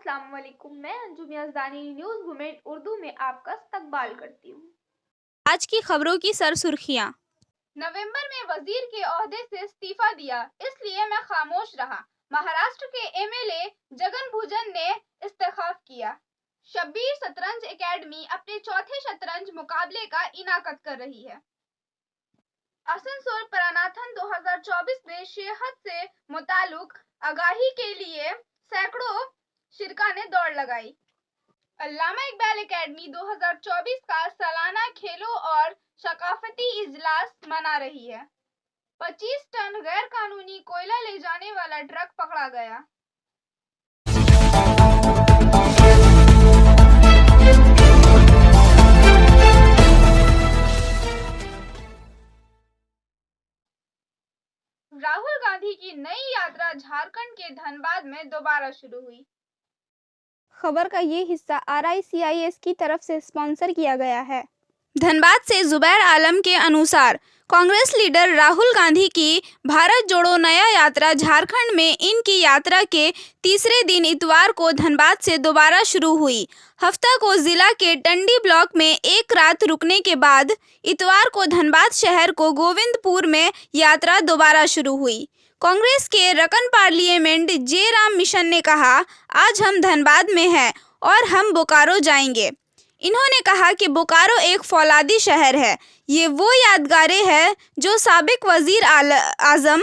अस्सलाम वालेकुम। मैं अंजुम याज़दानी न्यूज़ वुमेन उर्दू में आपका इस्तकबाल करती हूँ। आज की खबरों की सरसुर्खियां। नवंबर में वजीर के ओहदे से इस्तीफा दिया, इसलिए मैं खामोश रहा। महाराष्ट्र के एमएलए जगन भुजन ने इस्तीफा किया। शब्बीर शतरंज एकेडमी अपने चौथे शतरंज मुकाबले का इनाकद कर रही है। आसनसोल प्रानाथन 2024 में सेहत से मुताल्लिक आगाही के लिए सैकड़ों शिरका ने दौड़ लगाई। अल्लामा इकबाल एकेडमी 2024 का सालाना खेलों और सकाफती इजलास मना रही है। 25 टन गैर कानूनी कोयला ले जाने वाला ट्रक पकड़ा गया। राहुल गांधी की नई यात्रा झारखंड के धनबाद में दोबारा शुरू हुई। खबर का ये हिस्सा RICIS की तरफ से स्पॉन्सर किया गया है। धनबाद से जुबैर आलम के अनुसार कांग्रेस लीडर राहुल गांधी की भारत जोड़ो नया यात्रा झारखंड में इनकी यात्रा के तीसरे दिन इतवार को धनबाद से दोबारा शुरू हुई। हफ्ता को जिला के टंडी ब्लॉक में एक रात रुकने के बाद इतवार को धनबाद शहर को गोविंदपुर में यात्रा दोबारा शुरू हुई। कांग्रेस के रकन पार्लियामेंट जे राम मिशन ने कहा, आज हम धनबाद में हैं और हम बोकारो जाएंगे। इन्होंने कहा कि बोकारो एक फौलादी शहर है। ये वो यादगारें हैं जो साबिक वजीर आजम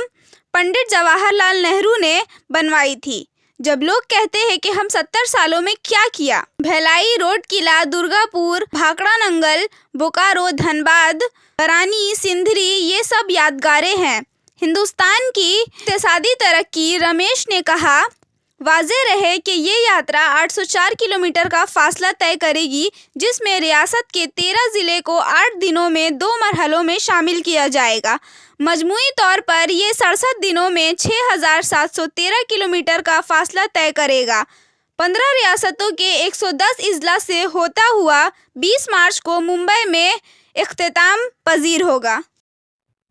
पंडित जवाहरलाल नेहरू ने बनवाई थी। जब लोग कहते हैं कि हम 70 सालों में क्या किया। भिलाई, रोड किला, दुर्गापुर, भाखड़ा नंगल, बोकारो, धनबाद, बरानी, सिंधरी, ये सब यादगारें हैं हिंदुस्तान की इक्तिसादी तरक्की। रमेश ने कहा, वाज़ेह रहे कि ये यात्रा 804 किलोमीटर का फासला तय करेगी, जिसमें रियासत के 13 ज़िले को 8 दिनों में 2 मरहलों में शामिल किया जाएगा। मजमूई तौर पर ये 67 दिनों में 6,713 किलोमीटर का फासला तय करेगा। 15 रियासतों के 110 इजला से होता हुआ 20 मार्च को मुंबई में इख्तिताम पजीर होगा।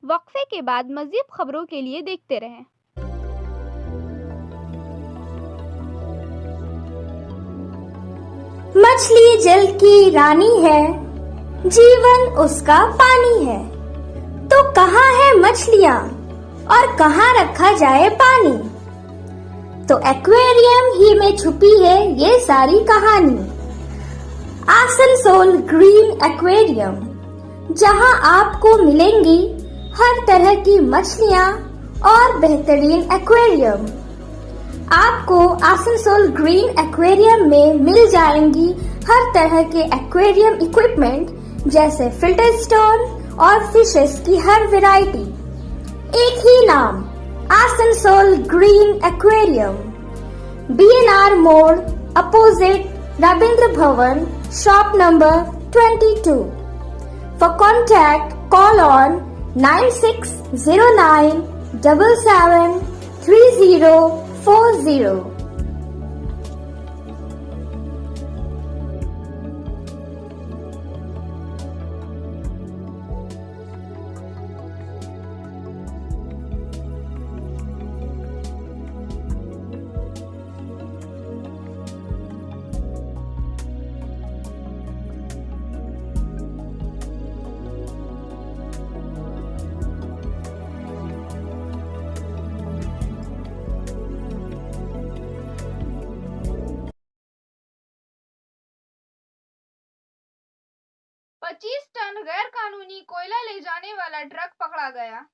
वक्फे के बाद मज़ीद खबरों के लिए देखते रहें। मछली जल की रानी है, जीवन उसका पानी है। तो कहाँ है मछलियाँ और कहाँ रखा जाए पानी? तो एक्वेरियम ही में छुपी है ये सारी कहानी। आसनसोल ग्रीन एक्वेरियम, जहाँ आपको मिलेंगी हर तरह की मछलियाँ और बेहतरीन एक्वेरियम। आपको आसनसोल ग्रीन एक्वेरियम में मिल जाएंगी हर तरह के एक्वेरियम इक्विपमेंट, जैसे फिल्टर स्टोन और फिशेस की हर वैरायटी। एक ही नाम, आसनसोल ग्रीन एक्वेरियम। BNR मोड़, opposite Ravindra Bhavan, shop number 22। For contact, call on 9609 77 3040। पच्चीस टन गैर कानूनी कोयला ले जाने वाला ट्रक पकड़ा गया।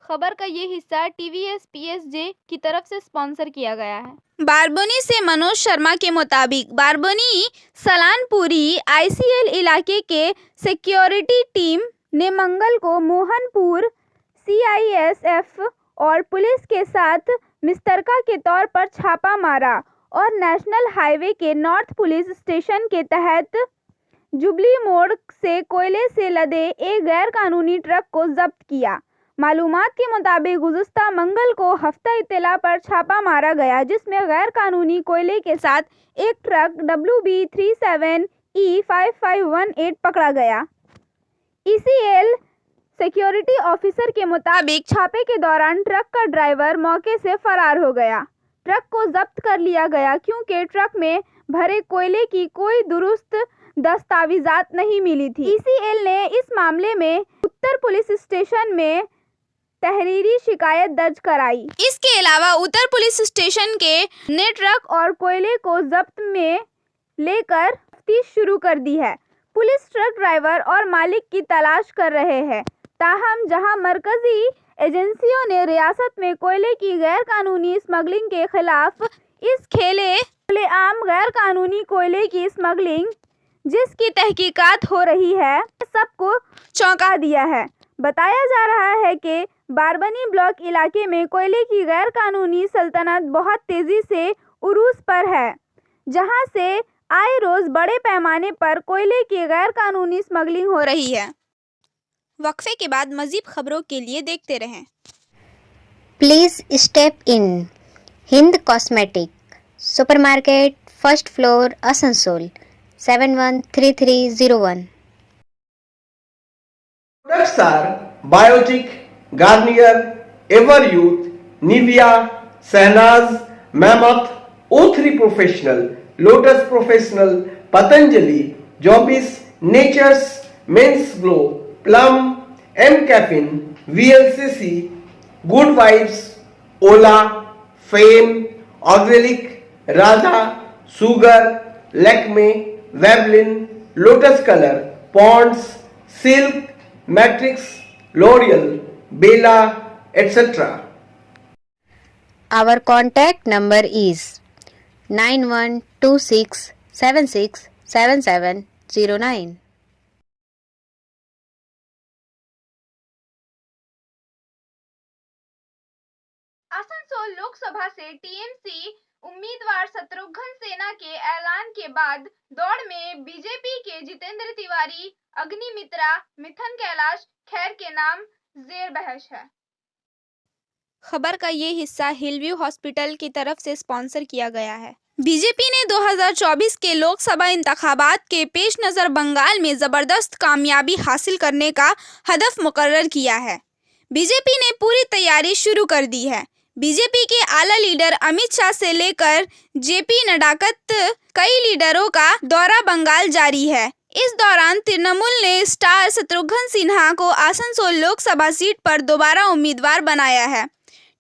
खबर का ये हिस्सा TVS PSJ की तरफ से स्पॉन्सर किया गया है। बारबनी से मनोज शर्मा के मुताबिक बारबनी सलानपुरी ICL इलाके के सिक्योरिटी टीम ने मंगल को मोहनपुर CISF और पुलिस के साथ मुश्तरका के तौर पर छापा मारा और नेशनल हाईवे के नॉर्थ पुलिस स्टेशन के तहत जुबली मोड़ से कोयले से लदे एक गैर कानूनी ट्रक को जब्त किया। मालूमात के मुताबिक गुज़श्ता मंगल को हफ्ता इत्तला पर छापा मारा गया, जिसमें गैर कानूनी कोयले के साथ एक ट्रक WB37E5518 पकड़ा गया। ECL सिक्योरिटी ऑफिसर के मुताबिक छापे के दौरान ट्रक का ड्राइवर मौके से फरार हो गया। ट्रक को जब्त कर लिया गया क्योंकि ट्रक में भरे कोयले की कोई दुरुस्त दस्तावेजात नहीं मिली थी। ECL ने इस मामले में उत्तर पुलिस स्टेशन में तहरीरी शिकायत दर्ज कराई। इसके अलावा उत्तर पुलिस स्टेशन के ने ट्रक और कोयले को जब्त में लेकर तफ्तीश शुरू कर दी है। पुलिस ट्रक ड्राइवर और मालिक की तलाश कर रहे हैं। ताहम जहां मरकजी एजेंसियों ने रियासत में कोयले की गैर कानूनी स्मगलिंग के खिलाफ इस खुलेआम गैर कानूनी कोयले की स्मगलिंग जिसकी तहकीकात हो रही है, सबको चौंका दिया है। बताया जा रहा है कि बारबनी ब्लॉक इलाके में कोयले की गैर कानूनी सल्तनत बहुत तेजी से उरूज पर है, जहां से आए रोज बड़े पैमाने पर कोयले की गैर कानूनी स्मगलिंग हो रही है। वक्फे के बाद मजीद खबरों के लिए देखते रहें। Please step in Hind cosmetic supermarket, first floor, Asansol 713301। Products are Biotic, Garnier, Everyouth, Nivea, Sahnaz, Mammoth, O3 Professional, Lotus Professional, Patanjali, Jobis, Nature's, Men's Glow, Plum, M Caffeine, VLCC, Good Vibes, Ola, Fame, Organic, Radha, Sugar, Lakme, Veblen, Lotus Color, Ponds, Silk, Matrix, L'Oreal, Bella, etc. Our contact number is 9126767709। Asansol Lok Sabha से TMC उम्मीदवार शत्रुघ्न सिन्हा के ऐलान के बाद दौड़ में BJP के जितेंद्र तिवारी, अग्निमित्रा, मिथुन कैलाश खैर के नाम जेर बहस है। खबर का ये हिस्सा हिलव्यू हॉस्पिटल की तरफ से स्पॉन्सर किया गया है। बीजेपी ने 2024 के लोकसभा इंतखाबात के पेश नज़र बंगाल में जबरदस्त कामयाबी हासिल करने का हदफ मुकर्रर किया है। बीजेपी ने पूरी तैयारी शुरू कर दी है। बीजेपी के आला लीडर अमित शाह से लेकर जेपी नड्डा तक कई लीडरों का दौरा बंगाल जारी है। इस दौरान तृणमूल ने स्टार शत्रुघ्न सिन्हा को आसनसोल लोकसभा सीट पर दोबारा उम्मीदवार बनाया है।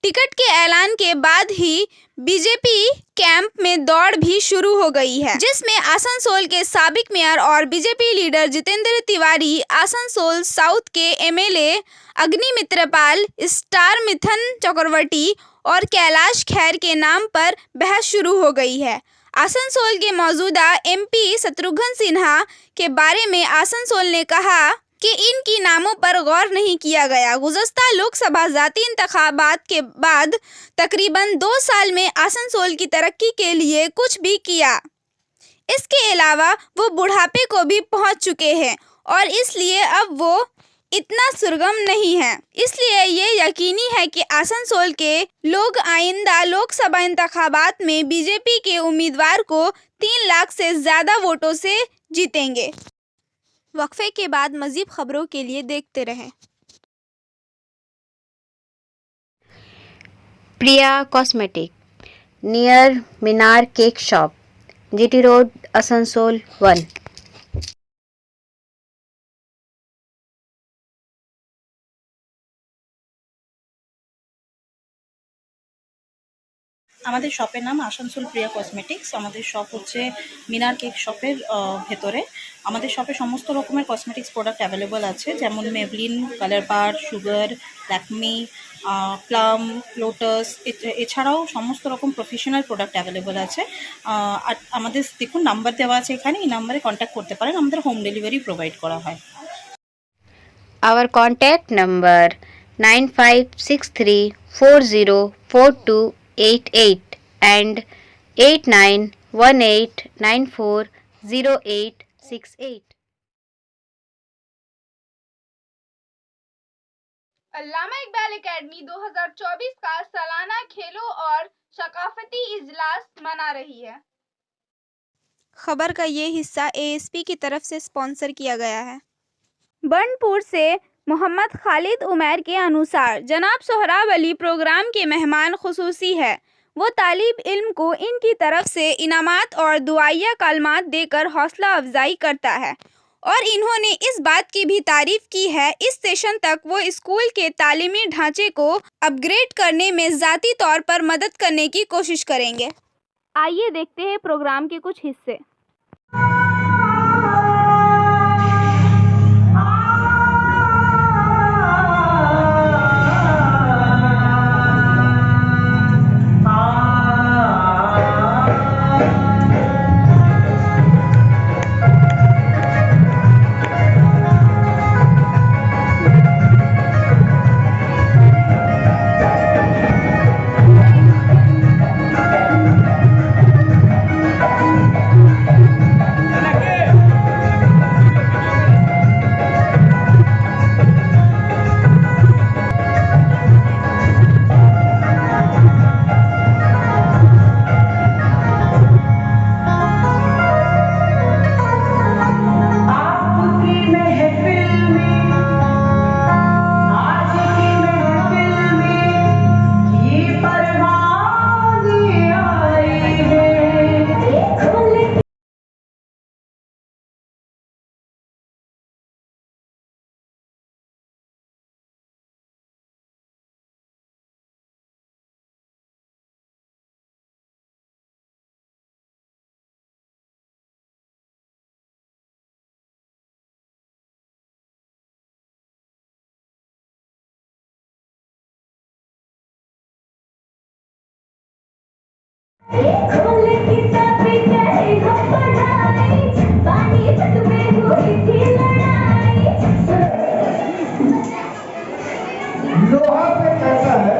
टिकट के ऐलान के बाद ही बीजेपी कैंप में दौड़ भी शुरू हो गई है, जिसमें आसनसोल के साबिक मेयर और BJP leader Jitendra Tiwari, Asansol south के एमएलए अग्निमित्र पाल, स्टार मिथुन चक्रवर्ती और कैलाश खैर के नाम पर बहस शुरू हो गई है। आसनसोल के मौजूदा एमपी शत्रुघ्न सिन्हा के बारे में आसनसोल ने कहा कि इनकी नामों पर गौर नहीं किया गया। गुज़श्ता लोकसभा ज़ाती इंतखाबात के बाद तकरीबन 2 साल में आसनसोल की तरक्की के लिए कुछ भी किया। इसके अलावा वो बुढ़ापे को भी पहुंच चुके हैं और इसलिए अब वो इतना सुरगम नहीं है। इसलिए ये यकीनी है कि आसनसोल के लोग आइंदा लोकसभा इंतखाबात में बीजेपी के उम्मीदवार को 3 लाख से ज़्यादा वोटों से जीतेंगे। वक्फे के बाद मज़ीद खबरों के लिए देखते रहें। Priya cosmetic near Minar cake shop, GT road, Asansol 1। আমাদের শপের নাম আসানসোল প্রিয়া কসমেটিক্স। আমাদের শপ হচ্ছে মিনার কেক শপের ভেতরে। আমাদের শপে সমস্ত রকমের কসমেটিক্স প্রোডাক্ট অ্যাভেলেবল আছে, যেমন মেবলিন, কালার বার, সুগার, ল্যাকমি, প্লাম, লোটাস, এছাড়াও সমস্ত রকম প্রফেশনাল প্রোডাক্ট অ্যাভেলেবল আছে। আর আমাদের দেখুন নাম্বার দেওয়া আছে এখানে, এই নাম্বারে কন্ট্যাক্ট করতে পারেন। আমাদের হোম ডেলিভারি প্রোভাইড করা হয়। Our contact number 9563404288 and 8918940868। Allama Iqbal academy 2024 का सालाना खेलों और सकाफती इजलास मना रही है। खबर का ये हिस्सा एएसपी की तरफ से स्पॉन्सर किया गया है। बर्नपुर से मोहम्मद खालिद उमैर के अनुसार जनाब सोहराब अली प्रोग्राम के मेहमान खुसूसी है। वो तालिब इल्म को इनकी तरफ से इनामात और दुआया कलमात देकर हौसला अफजाई करता है और इन्होंने इस बात की भी तारीफ की है इस सेशन तक वो स्कूल के तालीमी ढांचे को अपग्रेड करने में ज़ाती तौर पर मदद करने की कोशिश करेंगे। आइए देखते हैं प्रोग्राम के कुछ हिस्से। लोहा से कहता है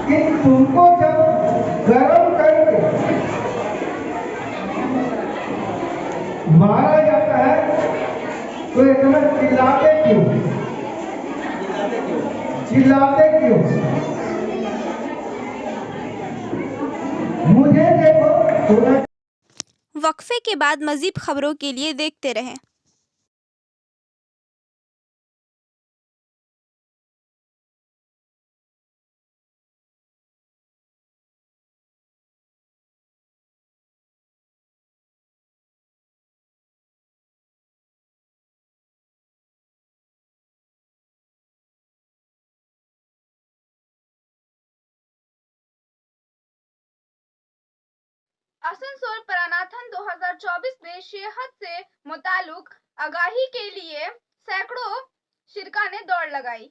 कि तुमको जब गर्म करके मारा जाता है तो इतना चिल्लाते क्यों? मुझे देखो थोड़ा। वक्फे के बाद मज़ीद खबरों के लिए देखते रहें। आसनसोल प्रानाथन 2024 में सेहत से मुताल्लिक आगाही के लिए सैकड़ों शिरका ने दौड़ लगाई।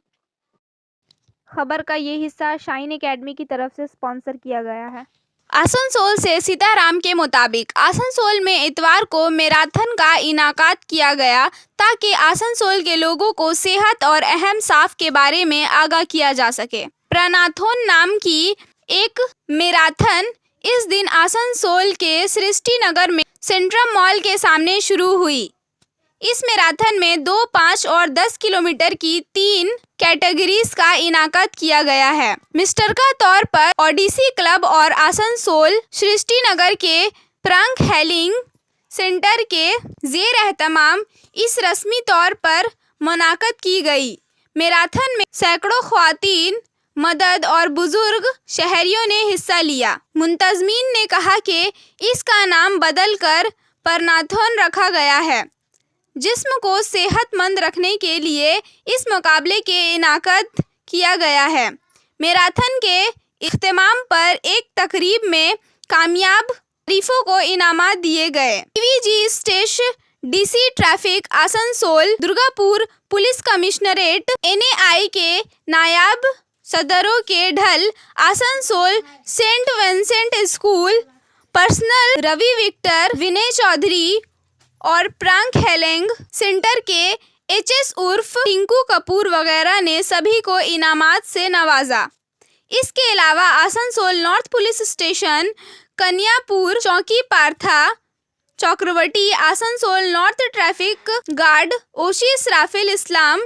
खबर का ये हिस्सा शाइन एकेडमी की तरफ से स्पॉन्सर किया गया है। आसनसोल से सीताराम के मुताबिक आसनसोल में इतवार को मैराथन का इनाकात किया गया ताकि आसनसोल के लोगों को सेहत और अहम साफ के बारे में आगाह किया जा सके। प्रानाथन नाम की एक मैराथन इस दिन आसनसोल के सृष्टि नगर में सेंट्रम मॉल के सामने शुरू हुई। इस मैराथन में 2, 5 और 10 किलोमीटर की 3 कैटेगरीज का इनाकात किया गया है। मिस्टर का तौर पर ओडिसी क्लब और आसनसोल सृष्टि नगर के प्रंक हेलिंग सेंटर के जेर एहतमाम इस रस्मी तौर पर मुनाकद की गई। मैराथन में सैकड़ों ख्वातीन, मदद और बुजुर्ग शहरियों ने हिस्सा लिया। मुंतजमीन ने कहा कि इसका नाम बदलकर प्रानाथन रखा गया है। जिस्म को सेहतमंद रखने के लिए इस मुकाबले के इनाकद किया गया है। मैराथन के इख्तिताम पर एक तकरीब में कामयाब हरीफों को इनामात दिए गए। PVG station DC traffic Asansol, Durgapur police commissionerate, NAI के नायब सदरों के ढल, Asansol Saint Vincent school personal Ravi Victor, Vinay Chaudhary और प्रांक हेलेंग सेंटर के एचएस उर्फ टिंकू कपूर वगैरह ने सभी को इनामात से नवाजा। इसके अलावा Asansol north police station, Kanyapur चौकी Partha Chakraborty, Asansol north traffic guard Oshis Rafael Islam,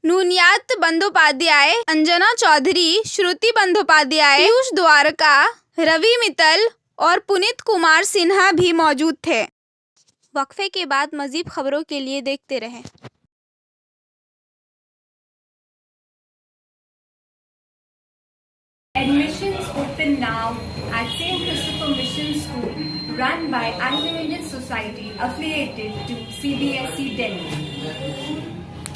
नूनियात बंदोपाध्याय, अंजना चौधरी, श्रुति बंदोपाध्याय, पीयूष द्वारका, रवि मित्तल और पुनीत कुमार सिन्हा भी मौजूद थे। वक्फे के बाद मज़ीद खबरों के लिए देखते रहें। Admissions open now at St. Christopher Mission School, run by Anglo-Indian Society affiliated to CBSE Delhi.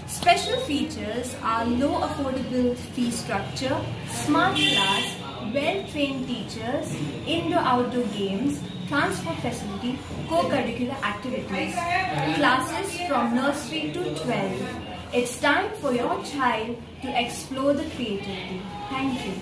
Special features are low affordable fee structure, smart class, well-trained teachers, indoor-outdoor games, transport facility, co-curricular activities, classes from nursery to 12. It's time for your child to explore the creativity. Thank you.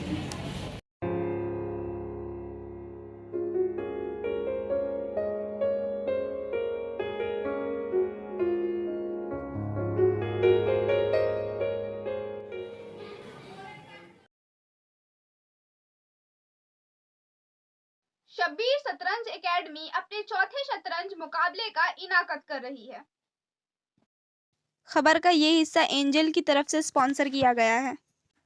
Shabbir शतरंज academy अपने चौथे शतरंज मुकाबले का इनाकद कर रही है। खबर का ये हिस्सा एंजल की तरफ से स्पॉन्सर किया गया है।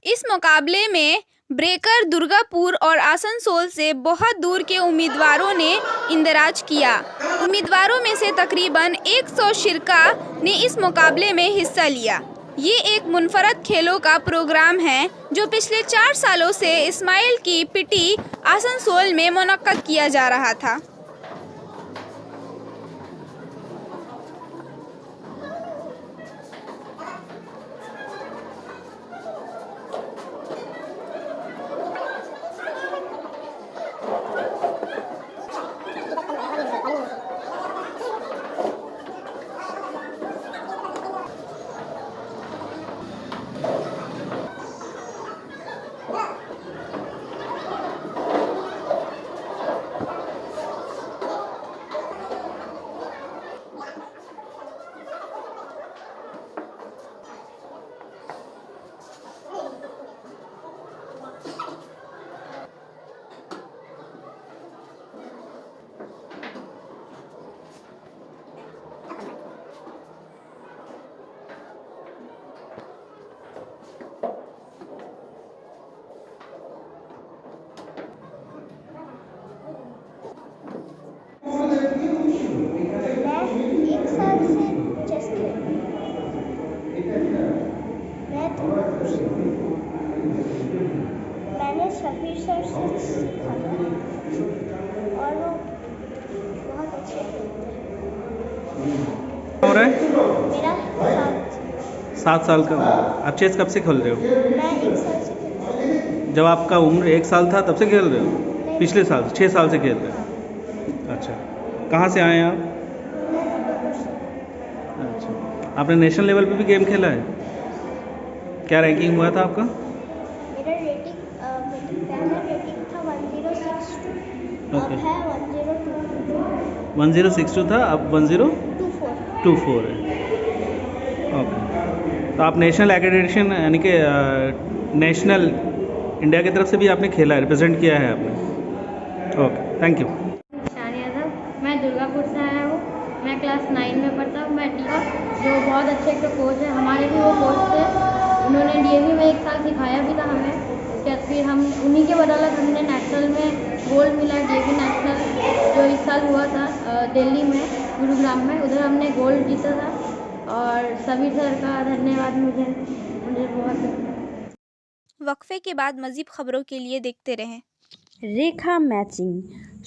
इस मुकाबले में ब्रेकर, दुर्गापुर और आसनसोल से बहुत दूर के उम्मीदवारों ने इंदराज किया। उम्मीदवारों में से तकरीबन 100 शिरका ने इस मुकाबले में हिस्सा लिया। ये एक मुनफरद खेलों का प्रोग्राम है जो पिछले 4 सालों से इस्माइल की पिटी आसनसोल में मुनक्कद किया जा रहा था। मैंने शफीर सर से सीखा था और वो बहुत अच्छे खेलते हैं। हो रहा है मेरा 7 साल का। आप चेस कब से खेल रहे हो? मैं 1 साल से खेलता हूँ। जब आपका उम्र 1 साल था तब से खेल रहे हो? पिछले साल 6 साल से खेल रहे हो? अच्छा, कहाँ से आए आप? अच्छा, आपने नेशनल लेवल पे भी गेम खेला है? क्या रैंकिंग हुआ था आपका? मेरा रेटिंग पहला रेटिंग था 1062, अब है 1022। 1062 था, अब 1024 है। ओके, तो आप नेशनल एक्रेडिटेशन यानी कि नेशनल इंडिया की तरफ से भी आपने खेला है, रिप्रेजेंट किया है आपने? Okay, thank you. शान यादव, मैं दुर्गापुर से आया हूँ। मैं क्लास 9 में पढ़ता हूँ। मैं टीका जो बहुत अच्छे एक कोच है, हमारे भी वो कोच थे। उन्होंने डीएवी में 1 साल सिखाया भी था हमें। उसके बाद फिर हम उन्हीं के बदौलत हमने नेशनल में गोल्ड मिला। डीएवी नेशनल जो इस साल हुआ था दिल्ली में, गुरुग्राम में, उधर हमने गोल्ड जीता था। और सभी सर का धन्यवाद। मुझे बहुत वक्फे के बाद मज़ीद खबरों के लिए देखते रहें। রেখা ম্যাচিং,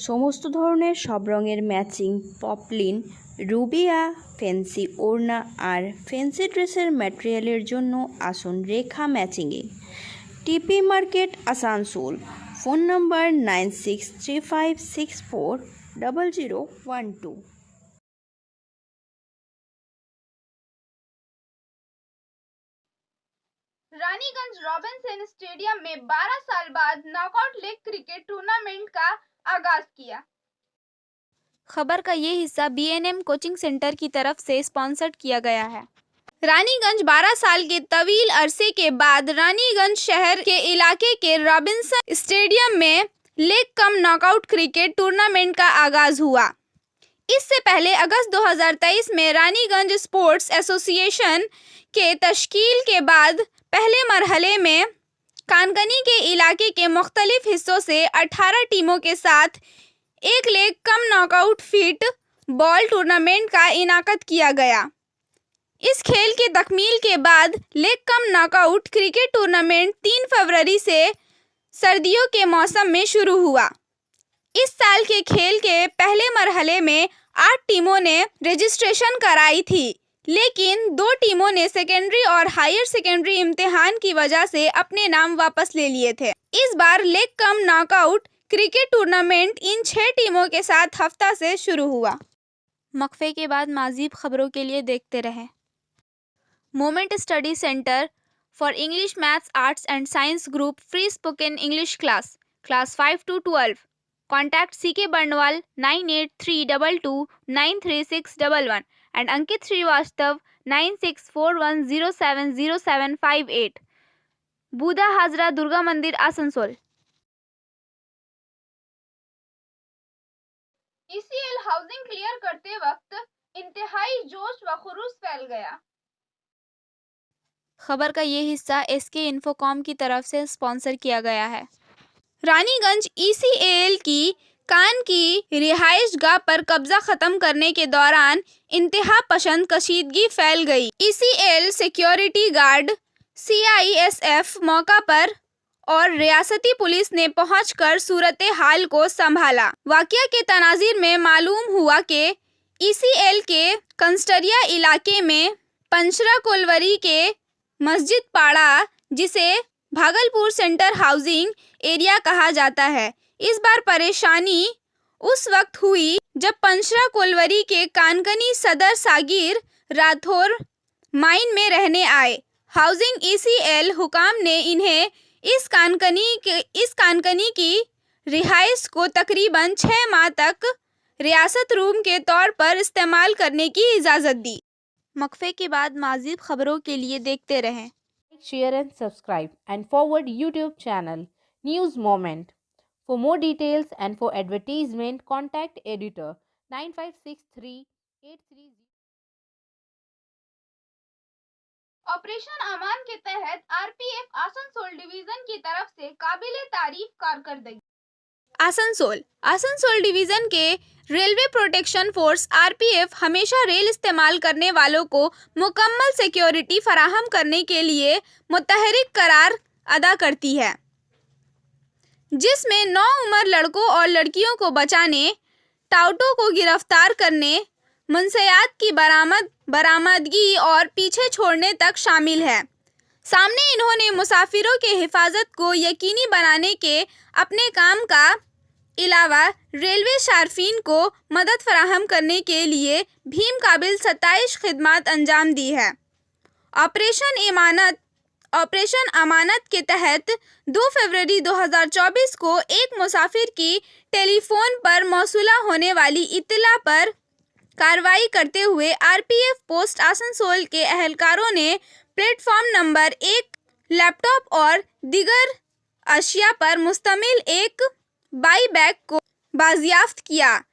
সমস্ত ধরনের সব রঙের ম্যাচিং পপলিন, রুবিয়া, ফ্যান্সি ওড়না আর ফ্যান্সি ড্রেসের ম্যাটেরিয়ালের জন্য আসুন রেখা ম্যাচিংয়ে। টিপি মার্কেট, আসানসোল। ফোন নম্বর 9635640012। रानीगंज रॉबिन्सन स्टेडियम में 12 साल बाद नॉकआउट लीग क्रिकेट टूर्नामेंट का आगाज किया। खबर का ये हिस्सा बीएनएम कोचिंग सेंटर की तरफ से स्पॉन्सर्ड किया गया है। रानीगंज 12 साल के तवील अरसे के बाद रानीगंज शहर के इलाके के रॉबिन्सन स्टेडियम में league cum knockout cricket tournament का आगाज हुआ। इससे पहले अगस्त 2023 में रानीगंज स्पोर्ट्स एसोसिएशन के तश्कील के बाद पहले मरहले में कानगनी के इलाके के मुख्तलिफ हिस्सों से 18 टीमों के साथ एक leg cum knockout feet ball tournament का इनाकद किया गया। इस खेल के तकमील के बाद leg cum knockout cricket tournament 3 फरवरी से सर्दियों के मौसम में शुरू हुआ। इस साल के खेल के पहले मरहले में 8 टीमों ने रजिस्ट्रेशन कराई थी, लेकिन 2 टीमों ने सेकेंडरी और हायर सेकेंडरी इम्तिहान की वजह से अपने नाम वापस ले लिए थे। इस बार league cum knockout cricket tournament इन 6 टीमों के साथ हफ्ता से शुरू हुआ। वक्फे के बाद मज़ीद खबरों के लिए देखते रहें। Moment study centre for English maths arts and science group free spoken English class 5 to 12। Contact CK Barnwal 9832293611 and Ankit Srivastav 9641070758। Buda Hazra Durga मंदिर आसनसोल। ECL हाउसिंग क्लियर करते वक्त इंतहाई जोश व खुरूज फैल गया। खबर का ये हिस्सा SK इन्फोकॉम की तरफ से स्पॉन्सर किया गया है। रानीगंज ECAL की कान की रिहाइश गाह पर कब्जा खत्म करने के दौरान इंतहा पसंद कशीदगी फैल गई। ECAL सिक्योरिटी गार्ड CISF मौका पर और रियासती पुलिस ने पहुंचकर सूरत हाल को संभाला। वाकया के तनाजीर में मालूम हुआ कि ECAL के कंस्टरिया इलाके में पंचरा कोलवरी के मस्जिद पाड़ा, जिसे भागलपुर सेंटर हाउसिंग एरिया कहा जाता है, इस बार परेशानी उस वक्त हुई जब पंचरा कोलवरी के कानकनी सदर सागिर राठौर माइन में रहने आए। हाउसिंग ECL हुकाम ने इन्हें इस कानकनी की रिहाइश को तकरीबन 6 माह तक रियासत रूम के तौर पर इस्तेमाल करने की इजाज़त दी। वक्फे के बाद मज़ीद खबरों के लिए देखते रहें। Share and subscribe and forward YouTube channel News Moment. For more details and for advertisement, contact editor 956383. Operation अमान के तहत RPF आसनसोल डिवीजन की तरफ से काबिले तारीफ कारकर्दगी। आसनसोल डिवीजन के रेलवे प्रोटेक्शन फोर्स RPF हमेशा रेल इस्तेमाल करने वालों को मुकम्मल सिक्योरिटी फराहम करने के लिए मुतहरिक करार अदा करती है, जिसमें नौउम्र लड़कों और लड़कियों को बचाने, टाउटों को गिरफ्तार करने, मुंशियात की बरामदगी और पीछे छोड़ने तक शामिल है। सामने इन्होंने मुसाफिरों के हिफाजत को यकीनी बनाने के अपने काम का अलावा रेलवे शारफीन को मदद फराहम करने के लिए भीम काबिल 27 खिदमात अंजाम दी है। ऑपरेशन अमानत के तहत 2 फरवरी 2024 को एक मुसाफिर की टेलीफोन पर मौसूला होने वाली इत्तला पर कार्रवाई करते हुए RPF पोस्ट आसनसोल के अहलकारों ने प्लेटफॉर्म नंबर 1 लैपटॉप और दीगर अशिया पर मुश्तमिल एक बाई बैग को बाजियाफ्त किया,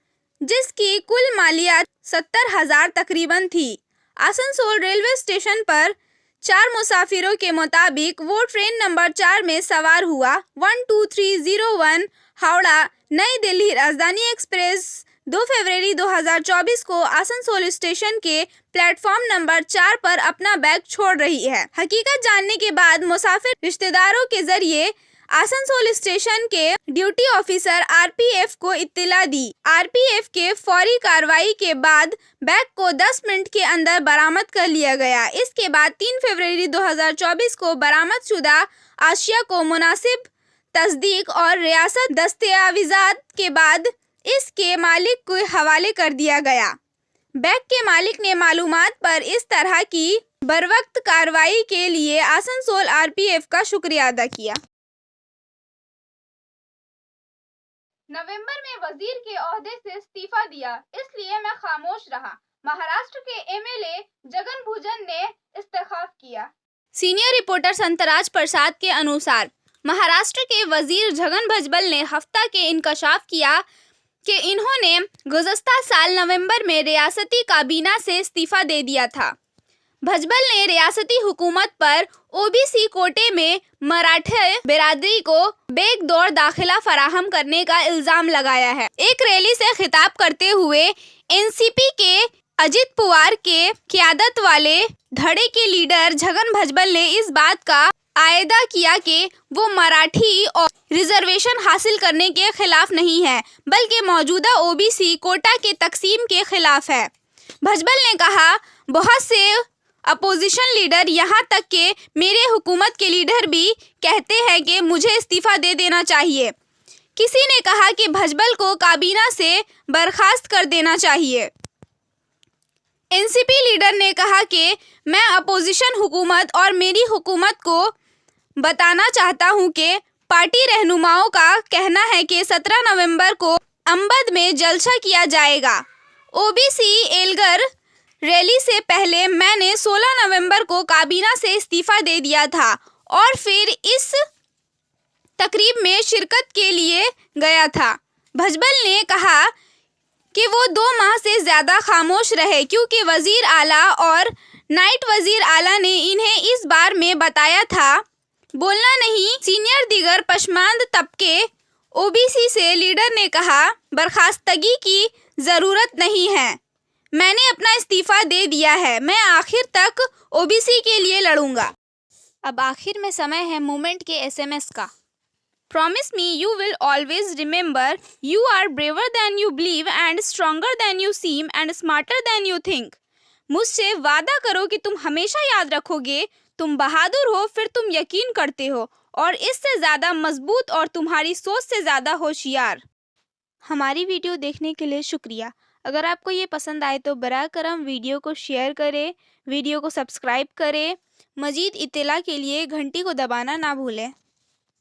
जिसकी कुल मालियत 70,000 तकरीबन थी। आसनसोल रेलवे स्टेशन पर 4 मुसाफिरों के मुताबिक वो ट्रेन नंबर 4 में सवार हुआ। 12301 हावड़ा नई दिल्ली राजधानी एक्सप्रेस 2 फरवरी 2024 को आसनसोल स्टेशन के प्लेटफॉर्म नंबर 4 पर अपना बैग छोड़ रही है। हकीकत जानने के बाद मुसाफिर रिश्तेदारों के जरिए आसनसोल स्टेशन के ड्यूटी ऑफिसर RPF को इत्तला दी। RPF के फौरी कार्रवाई के बाद बैग को 10 मिनट के अंदर बरामद कर लिया गया। इसके बाद 3 फरवरी 2024 को बरामदशुदा आशिया को मुनासिब तस्दीक और रियासत दस्तावेजात के बाद इसके मालिक को हवाले कर दिया गया। बैग के मालिक ने मालूमात पर इस तरह की बरवक्त कार्रवाई के लिए आसनसोल RPF का शुक्रिया अदा किया। नवंबर में वजीर के ओहदे से इस्तीफा दिया, इसलिए मैं खामोश रहा। महाराष्ट्र के MLA जगन भुजन ने इस्तीफा किया। सीनियर रिपोर्टर संतराज प्रसाद के अनुसार महाराष्ट्र के वजीर छगन भुजबल ने हफ्ता के इंकशाफ किया कि इन्होंने गुज़श्ता साल नवंबर में रियासती काबीना से इस्तीफा दे दिया था। भुजबल ने रियासती हुकूमत पर OBC कोटे में मराठे बिरादरी को बेगदौर दाखिला फराहम करने का इल्जाम लगाया है। एक रैली से खिताब करते हुए NCP के अजित पवार के क़यादत वाले धड़े के लीडर छगन भुजबल ने इस बात का आयदा किया कि वो मराठी और रिजर्वेशन हासिल करने के खिलाफ नहीं है, बल्कि मौजूदा ओबीसी कोटा के तकसीम के खिलाफ है। भुजबल ने कहा, बहुत से अपोजिशन लीडर यहाँ तक कि मेरे हुकूमत के लीडर भी कहते हैं कि मुझे इस्तीफा दे देना चाहिए। किसी ने कहा कि भुजबल को काबीना से बर्खास्त कर देना चाहिए। एनसीपी लीडर ने कहा कि मैं अपोजिशन हुकूमत और मेरी हुकूमत को बताना चाहता हूं कि पार्टी रहनुमाओं का कहना है कि 17 नवंबर को अंबद में जलसा किया जाएगा। ओबीसी एल्गर रैली से पहले मैंने 16 नवंबर को काबीना से इस्तीफा दे दिया था और फिर इस तकरीब में शिरकत के लिए गया था। भुजबल ने कहा कि वो 2 माह से ज़्यादा खामोश रहे क्योंकि वज़ीर आला और नाइट वज़ीर आला ने इन्हें इस बार में बताया था बोलना नहीं। सीनियर दीगर पसमानदा तबके ओबीसी से लीडर ने कहा, बर्खास्तगी की ज़रूरत नहीं है, मैंने अपना इस्तीफ़ा दे दिया है, मैं आखिर तक ओबीसी के लिए लड़ूंगा। अब आखिर में समय है मूवमेंट के एसएमएस का। Promise me you will always remember you are braver than you believe and stronger than you seem and smarter than you think. मुझसे वादा करो कि तुम हमेशा याद रखोगे, तुम बहादुर हो, फिर तुम यकीन करते हो और इससे ज़्यादा मजबूत और तुम्हारी सोच से ज़्यादा होशियार। हमारी वीडियो देखने के लिए शुक्रिया। अगर आपको ये पसंद आए तो बराह करम वीडियो को शेयर करें, वीडियो को सब्सक्राइब करें। मज़ीद इत्तला के लिए घंटी को दबाना ना भूलें।